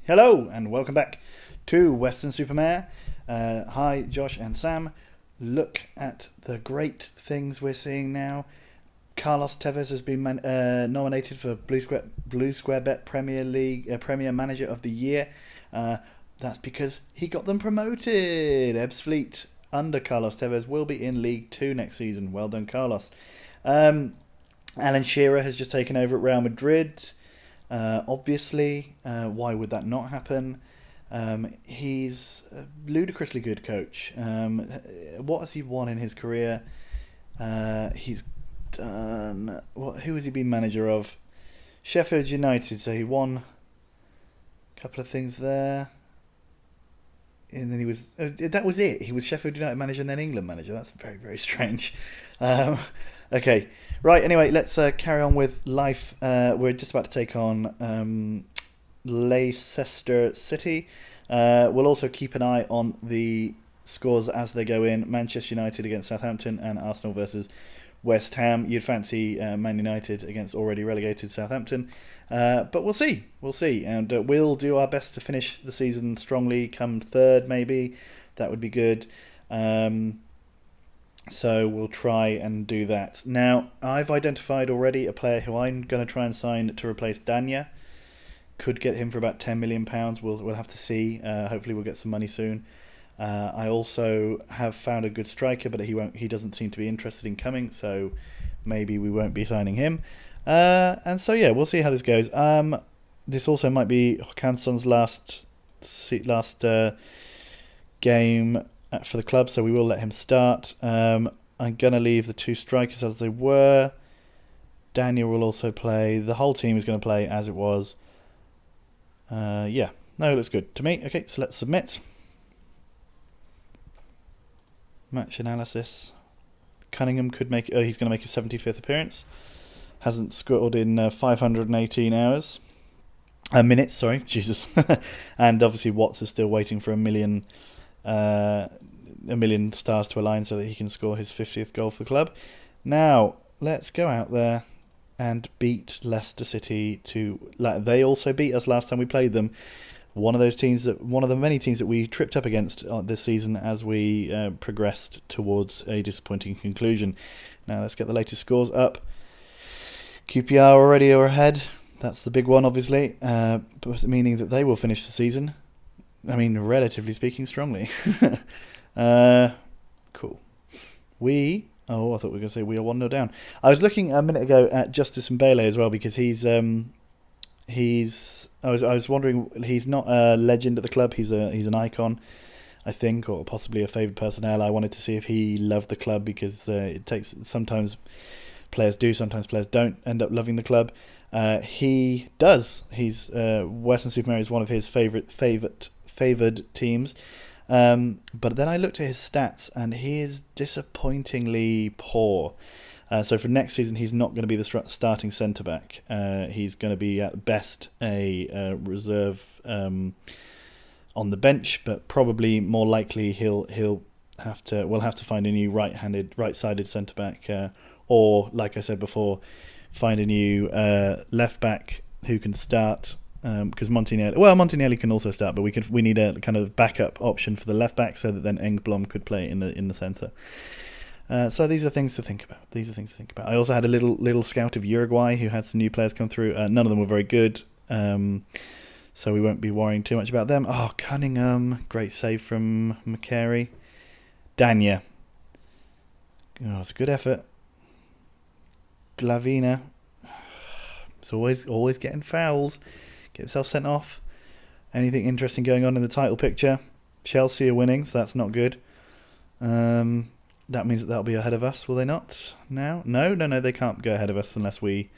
Hello and welcome back to Weston Super Mare. Hi, Josh and Sam. Look at the great things we're seeing now. Carlos Tevez has been nominated for Blue Square Bet Premier League Premier Manager of the Year. That's because he got them promoted. Ebbsfleet under Carlos Tevez will be in League 2 next season. Well done, Carlos. Alan Shearer has just taken over at Real Madrid. Obviously, why would that not happen? He's a ludicrously good coach. What has he won in his career? He's done... Who has he been manager of? Sheffield United, so he won a couple of things there. And then he was... that was it. He was Sheffield United manager and then England manager. That's very, very strange. Okay. Right, anyway, let's carry on with life. We're just about to take on Leicester City. We'll also keep an eye on the scores as they go in. Manchester United against Southampton and Arsenal versus West Ham. You'd fancy Man United against already relegated Southampton. But we'll see. We'll see. And we'll do our best to finish the season strongly, come third maybe. That would be good. So we'll try and do that. Now, I've identified already a player who I'm going to try and sign to replace Danya. Could get him for about £10 million. We'll have to see. Hopefully we'll get some money soon. I also have found a good striker, but he doesn't seem to be interested in coming, so maybe we won't be signing him. And so yeah, we'll see how this goes. This also might be Håkansson's last game for the club, so we will let him start. I'm going to leave the two strikers as they were. Daniel will also play. The whole team is going to play as it was. Yeah, no, it looks good to me. Okay, so let's submit. Match analysis. Cunningham could make... he's going to make his 75th appearance. Hasn't scored in 518 hours. Minutes, sorry. Jesus. And obviously Watts is still waiting for a million stars to align so that he can score his 50th goal for the club. Now, let's go out there and beat Leicester City they also beat us last time we played them. One of the many teams that we tripped up against this season as we progressed towards a disappointing conclusion. Now let's get the latest scores up. QPR already are ahead. That's the big one, obviously, meaning that they will finish the season, I mean, relatively speaking, strongly. Cool. I thought we were going to say we are 1-0 down. I was looking a minute ago at Justice Mbele as well, because I was wondering, he's not a legend at the club. He's an icon, I think, or possibly a favoured personnel. I wanted to see if he loved the club, because it takes, sometimes players do, sometimes players don't end up loving the club. He does. He's Weston Super Mare is one of his favoured teams. But then I looked at his stats, and he is disappointingly poor. So for next season, he's not going to be the starting centre-back. He's going to be at best a reserve on the bench, but probably more likely we'll have to find a new right-sided centre-back, or like I said before, find a new left-back who can start. Because Montinelli can also start, but we need a kind of backup option for the left back, so that then Engblom could play in the centre. So these are things to think about. I also had a little scout of Uruguay who had some new players come through. None of them were very good, so we won't be worrying too much about them. Oh, Cunningham, great save from McCary. Danya, it's a good effort. Glavina, it's always getting fouls. Get himself sent off. Anything interesting going on in the title picture? Chelsea are winning, so that's not good. That means that'll be ahead of us, will they not? Now? No, they can't go ahead of us unless we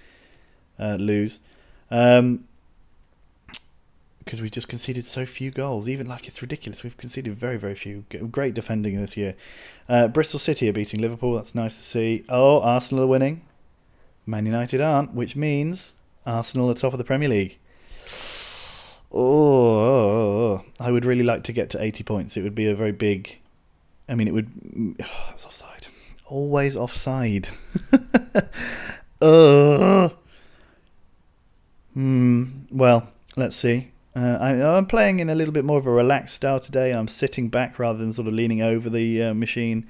lose. Because we just conceded so few goals. Even it's ridiculous. We've conceded very, very few. Great defending this year. Bristol City are beating Liverpool. That's nice to see. Oh, Arsenal are winning. Man United aren't, which means Arsenal are top of the Premier League. Oh, I would really like to get to 80 points. It would be a very big... I mean, it would... it's offside. Always offside. Well, let's see. I'm playing in a little bit more of a relaxed style today. I'm sitting back rather than sort of leaning over the machine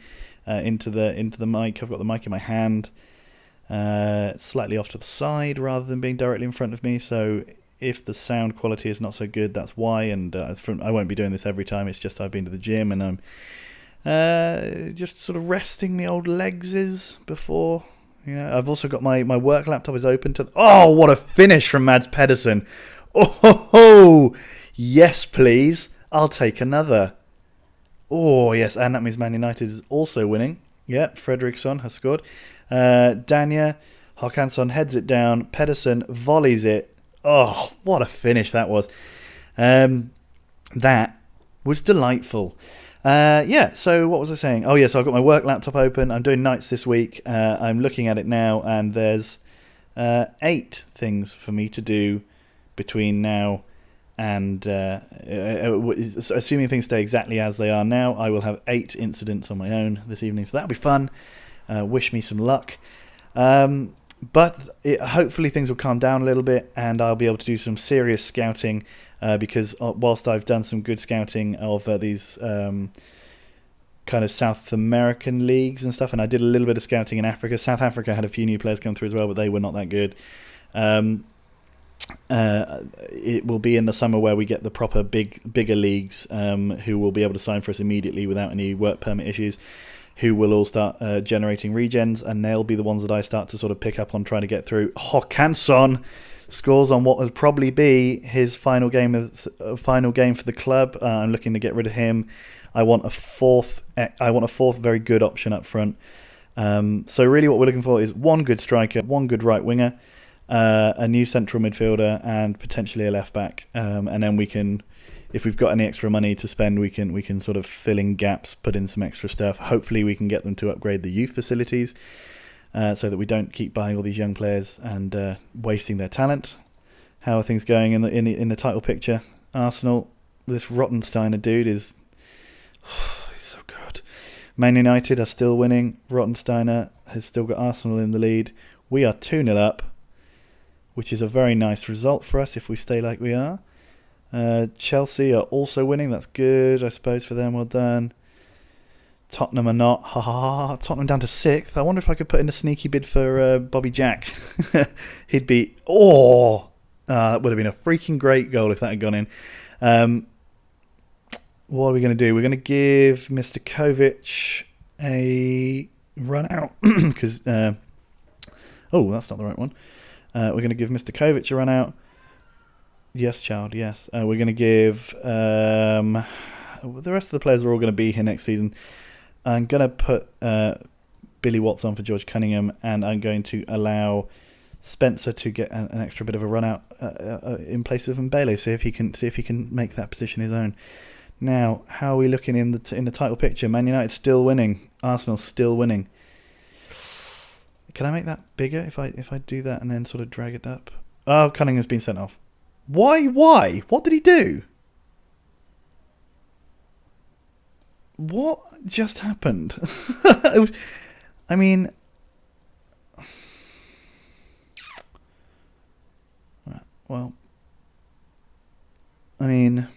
into the mic. I've got the mic in my hand, slightly off to the side rather than being directly in front of me. So if the sound quality is not so good, that's why. And I won't be doing this every time. It's just I've been to the gym and I'm just sort of resting the old legs before. Yeah, I've also got my work laptop is open to. Oh, what a finish from Mads Pedersen! Oh, yes, please. I'll take another. Oh, yes, and that means Man United is also winning. Yeah, Fredriksson has scored. Dania Håkansson heads it down. Pedersen volleys it. Oh, what a finish that was. That was delightful. Yeah, so what was I saying? Oh, yes, I've got my work laptop open. I'm doing nights this week. I'm looking at it now, and there's 8 things for me to do between now and assuming things stay exactly as they are now, I will have 8 incidents on my own this evening, so that'll be fun. Wish me some luck. But hopefully things will calm down a little bit and I'll be able to do some serious scouting because whilst I've done some good scouting of these kind of South American leagues and stuff, and I did a little bit of scouting in Africa. South Africa had a few new players come through as well, but they were not that good. It will be in the summer where we get the proper bigger leagues who will be able to sign for us immediately without any work permit issues, who will all start generating regens, and they'll be the ones that I start to sort of pick up on trying to get through. Håkansson scores on what will probably be his final game for the club. I'm looking to get rid of him. I want a fourth very good option up front. So really what we're looking for is one good striker, one good right winger, a new central midfielder, and potentially a left back. And then we can, if we've got any extra money to spend, we can sort of fill in gaps, put in some extra stuff. Hopefully we can get them to upgrade the youth facilities so that we don't keep buying all these young players and wasting their talent. How are things going in the title picture? Arsenal, this Rottensteiner dude is he's so good. Man United are still winning. Rottensteiner has still got Arsenal in the lead. We are 2-0 up, which is a very nice result for us if we stay like we are. Chelsea are also winning. That's good, I suppose, for them. Well done. Tottenham are not. Ha ha ha. Tottenham down to 6th. I wonder if I could put in a sneaky bid for Bobby Jack. He'd be... that would have been a freaking great goal if that had gone in. What are we going to do? We're going to give Mr. Kovic a run out. Because... that's not the right one. We're going to give Mr. Kovic a run out. Yes, child, yes. We're going to give... the rest of the players are all going to be here next season. I'm going to put Billy Watts on for George Cunningham, and I'm going to allow Spencer to get an extra bit of a run out in place of Mbele. See if he can make that position his own. Now, how are we looking in the title picture? Man United still winning. Arsenal still winning. Can I make that bigger if I do that and then sort of drag it up? Oh, Cunningham's been sent off. Why? What did he do? What just happened? I mean... Well... I mean...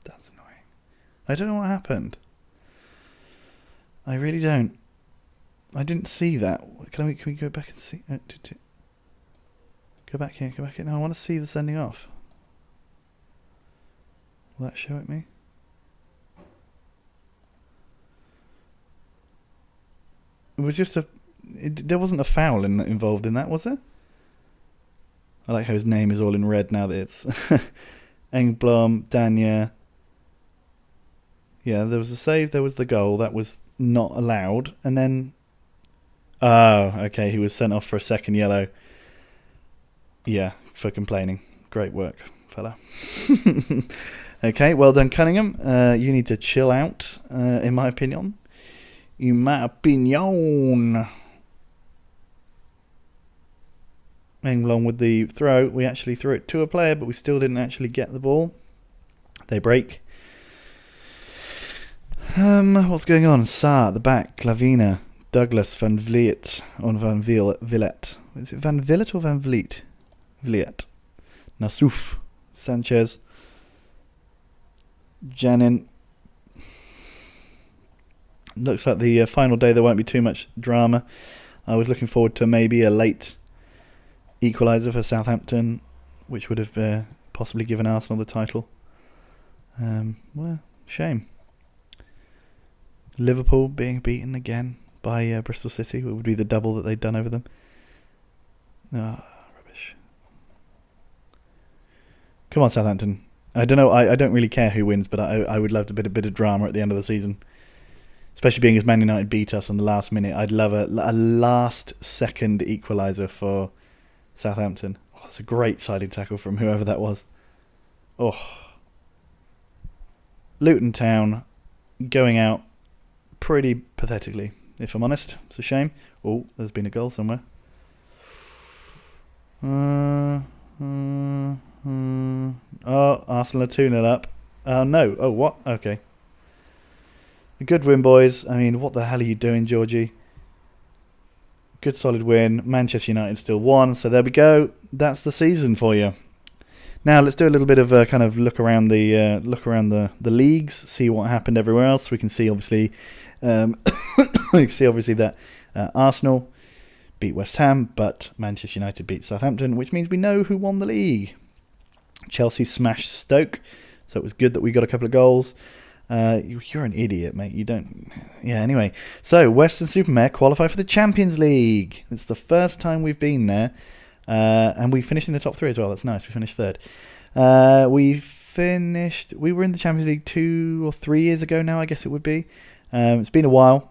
That's annoying. I don't know what happened. I really don't. I didn't see that. Can we go back and see? Go back here. No, I want to see the sending off. Will that show it me? It was just there wasn't a foul involved in that, was there? I like how his name is all in red now that it's Engblom, Dania. Yeah, there was a save, there was the goal. That was not allowed. And then... Oh, okay, he was sent off for a second yellow. Yeah, for complaining. Great work, fella. Okay, well done, Cunningham. You need to chill out, in my opinion. In my opinion. Engblom with the throw. We actually threw it to a player, but we still didn't actually get the ball. They break. What's going on? Sa at the back. Glavina. Douglas, Van Vliet, or Van Villet. Is it Van Villet or Van Vliet? Vliet. Nasouf, Sanchez, Janin. Looks like the final day there won't be too much drama. I was looking forward to maybe a late equaliser for Southampton, which would have possibly given Arsenal the title. Well, shame. Liverpool being beaten again by Bristol City. It would be the double that they'd done over them. Rubbish. Come on, Southampton. I don't know. I don't really care who wins, but I would love a bit of drama at the end of the season. Especially being as Man United beat us on the last minute. I'd love a last-second equaliser for Southampton. Oh, that's a great sliding tackle from whoever that was. Oh. Luton Town going out pretty pathetically, if I'm honest. It's a shame. Oh, there's been a goal somewhere. Oh, Arsenal are 2-0 up. No. Oh, what? Okay. A good win, boys. I mean, what the hell are you doing, Georgie? Good solid win. Manchester United still won. So there we go. That's the season for you. Now let's do a little bit of a kind of look around the leagues, see what happened everywhere else. We can see obviously, that Arsenal beat West Ham, but Manchester United beat Southampton, which means we know who won the league. Chelsea smashed Stoke, so it was good that we got a couple of goals. You're an idiot, mate. You don't... Yeah, anyway. So, Weston Super Mare qualify for the Champions League. It's the first time we've been there. And we finished in the top 3 as well. That's nice. We finished 3rd. We were in the Champions League 2 or 3 years ago now, I guess it would be. It's been a while.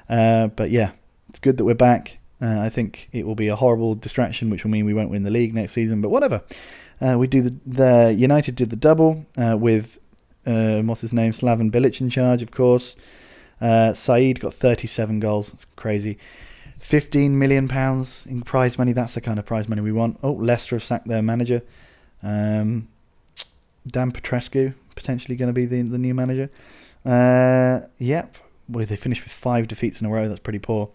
But yeah, it's good that we're back. I think it will be a horrible distraction, which will mean we won't win the league next season. But whatever. We do the United did the double with... what's his name? Slaven Bilic in charge, of course. Saeed got 37 goals. That's crazy. £15 million in prize money. That's the kind of prize money we want. Oh, Leicester have sacked their manager. Dan Petrescu, potentially going to be the new manager. Yep. Well, they finished with 5 defeats in a row. That's pretty poor.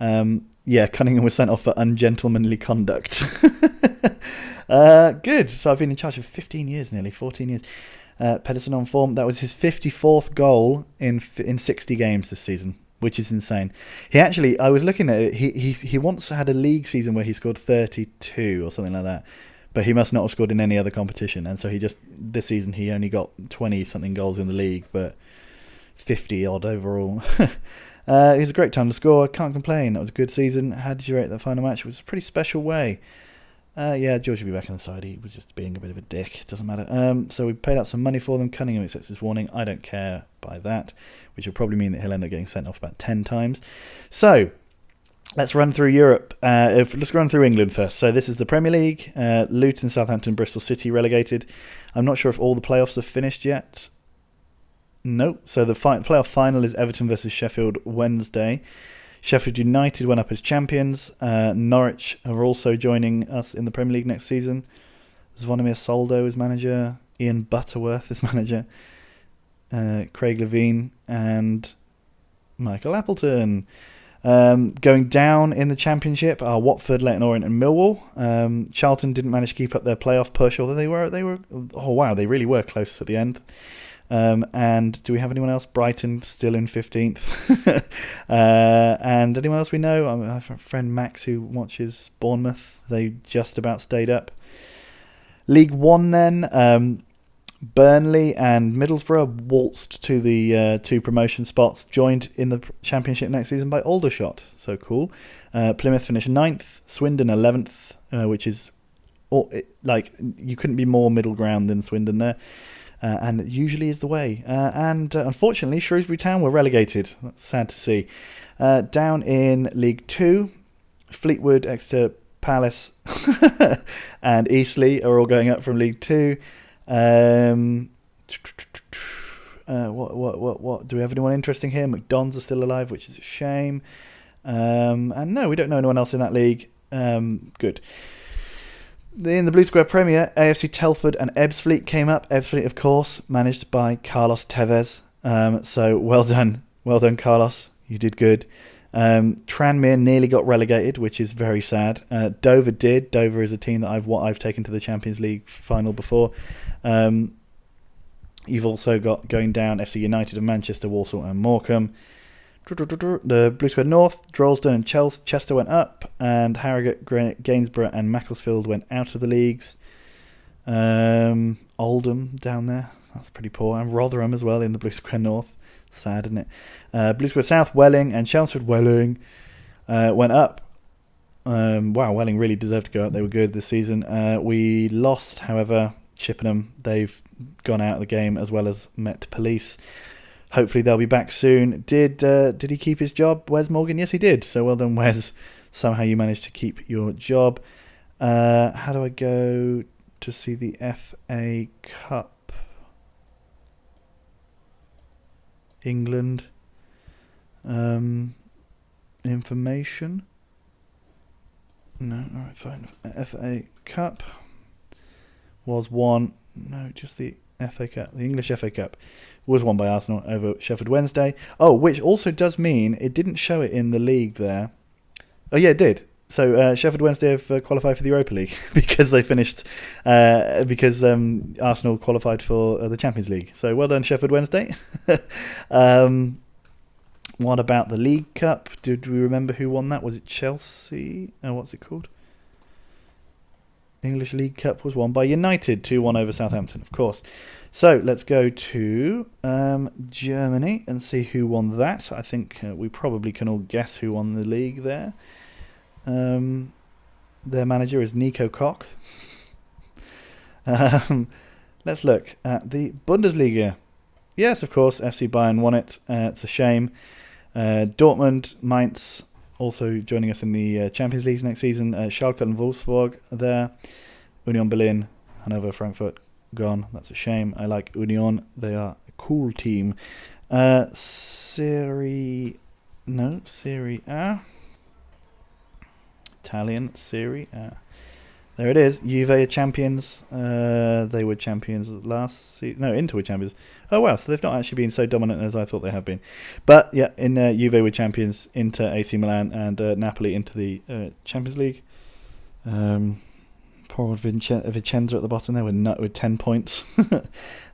Cunningham was sent off for ungentlemanly conduct. Good. So I've been in charge for 15 years, nearly 14 years. Pedersen on form. That was his 54th goal in 60 games this season, which is insane. He actually, I was looking at it, he once had a league season where he scored 32 or something like that, but he must not have scored in any other competition, and so this season he only got 20-something goals in the league, but 50-odd overall. It was a great time to score, can't complain. That was a good season. How did you rate that final match? It was a pretty special way. George will be back on the side. He was just being a bit of a dick. It doesn't matter. So we paid out some money for them. Cunningham accepts his warning. I don't care by that, which will probably mean that he'll end up getting sent off about 10 times. So let's run through Europe. Let's run through England first. So this is the Premier League. Luton, Southampton, Bristol City relegated. I'm not sure if all the playoffs have finished yet. No. So the playoff final is Everton versus Sheffield Wednesday. Sheffield United went up as champions. Norwich are also joining us in the Premier League next season. Zvonimir Soldo is manager. Ian Butterworth is manager. Craig Levine and Michael Appleton. Going down in the Championship are Watford, Leyton Orient and Millwall. Charlton didn't manage to keep up their playoff push, although they were oh wow, they really were close at the end. And do we have anyone else? Brighton still in 15th. And anyone else we know? I have a friend Max who watches Bournemouth. They just about stayed up. League One then. Burnley and Middlesbrough waltzed to the 2 promotion spots, joined in the Championship next season by Aldershot. So cool. Plymouth finished 9th. Swindon 11th, which is you couldn't be more middle ground than Swindon there. And it usually is the way. And unfortunately, Shrewsbury Town were relegated. That's sad to see. Down in League 2, Fleetwood, Exeter, Palace and Eastleigh are all going up from League 2. What? Do we have anyone interesting here? McDonald's are still alive, which is a shame. And no, we don't know anyone else in that league. Good. In the Blue Square Premier, AFC Telford and Ebbsfleet came up. Ebbsfleet, of course, managed by Carlos Tevez. So well done, Carlos. You did good. Tranmere nearly got relegated, which is very sad. Dover did. Dover is a team that I've taken to the Champions League final before. You've also got going down FC United of Manchester, Walsall and Morecambe. The Blue Square North, Droylsden and Chester went up, and Harrogate, Gainsborough and Macclesfield went out of the leagues. Oldham down there, that's pretty poor, and Rotherham as well in the Blue Square North. Sad, isn't it? Blue Square South, Welling and Chelmsford Welling went up. Wow, Welling really deserved to go up. They were good this season. We lost, however, Chippenham. They've gone out of the game, as well as Met Police. Hopefully they'll be back soon. Did he keep his job, Wes Morgan? Yes, he did. So well done, Wes. Somehow you managed to keep your job. How do I go to see the FA Cup? England. Information. No, alright, fine. FA Cup was won. No, just the FA Cup. The English FA Cup was won by Arsenal over Sheffield Wednesday. Oh, which also does mean it didn't show it in the league there. Oh, yeah, it did. So Sheffield Wednesday have qualified for the Europa League because they finished because Arsenal qualified for the Champions League. So well done, Sheffield Wednesday. What about the League Cup? Did we remember who won that? Was it Chelsea? What's it called? English League Cup was won by United, 2-1 over Southampton, of course. So let's go to Germany and see who won that. I think we probably can all guess who won the league there. Their manager is Nico Koch. Let's look at the Bundesliga. Yes, of course, FC Bayern won it. It's a shame. Dortmund, Mainz, also joining us in the Champions League next season. Schalke and Wolfsburg are there. Union Berlin, Hannover, Frankfurt, gone. That's a shame. I like Union. They are a cool team. Serie A. Italian Serie A. There it is. Juve are champions. They were champions last season. No, Inter were champions. Oh, wow. So they've not actually been so dominant as I thought they have been. But, yeah, in Juve were champions. Inter, AC Milan, and Napoli into the Champions League. Poor Vicenza at the bottom there with 10 points.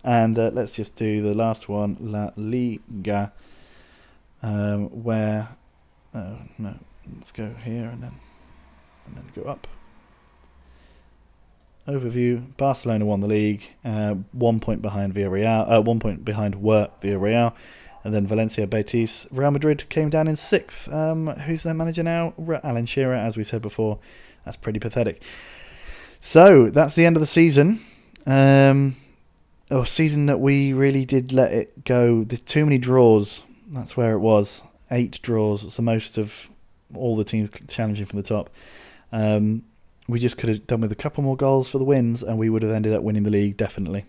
And let's just do the last one, La Liga, where... Oh, no. Let's go here and then go up. Overview. Barcelona won the league, 1 point behind Villarreal, 1 point behind Villarreal, and then Valencia, Betis. Real Madrid came down in 6th. Who's their manager now? Alan Shearer, as we said before. That's pretty pathetic. So that's the end of the season. Season that we really did let it go. There's too many draws. That's where it was. 8 draws. It's the most of all the teams challenging from the top. We just could have done with a couple more goals for the wins, and we would have ended up winning the league, definitely.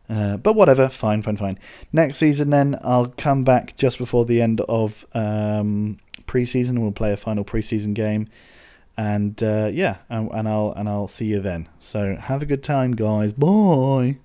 But whatever, fine. Next season, then, I'll come back just before the end of pre-season. We'll play a final pre-season game, and I'll see you then. So have a good time, guys. Bye.